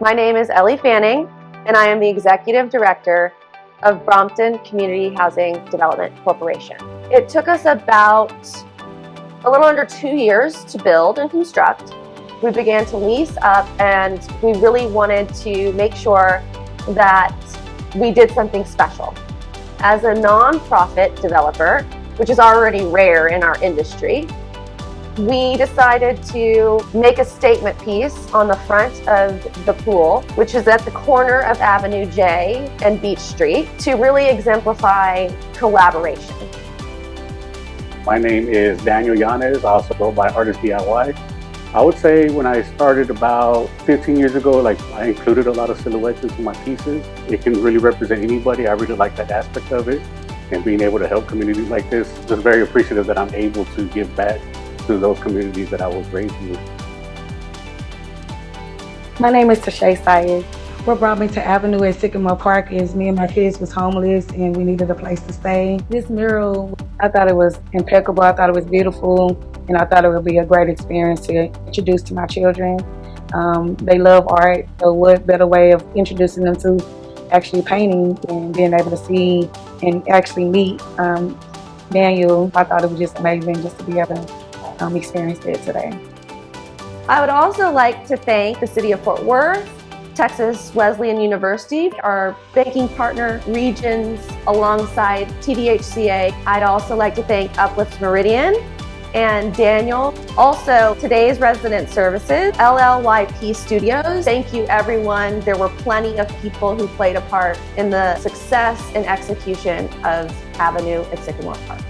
My name is Ellie Fanning, and I am the Executive Director of Brompton Community Housing Development Corporation. It took us about a little under 2 years to build and construct. We began to lease up, and we really wanted to make sure that we did something special. As a nonprofit developer, which is already rare in our industry, we decided to make a statement piece on the front of the pool, which is at the corner of Avenue J and Beach Street, to really exemplify collaboration. My name is Daniel Yanez, I also go by Artist DIY. I would say when I started about 15 years ago, I included a lot of silhouettes into my pieces. It can really represent anybody. I really like that aspect of it. And being able to help communities like this, just very appreciative that I'm able to give back to those communities that I was raised with. My name is Tashay Syed. What brought me to Avenue at Sycamore Park is me and my kids was homeless and we needed a place to stay. This mural, I thought it was impeccable, I thought it was beautiful, and I thought it would be a great experience to introduce to my children. They love art, so what better way of introducing them to actually painting and being able to see and actually meet Daniel. I thought it was just amazing just to be able to experience it today. I would also like to thank the City of Fort Worth, Texas Wesleyan University, our banking partner regions alongside TDHCA. I'd also like to thank Uplift Meridian and Daniel. Also, today's resident services, LLYP Studios. Thank you, everyone. There were plenty of people who played a part in the success and execution of Avenue at Sycamore Park.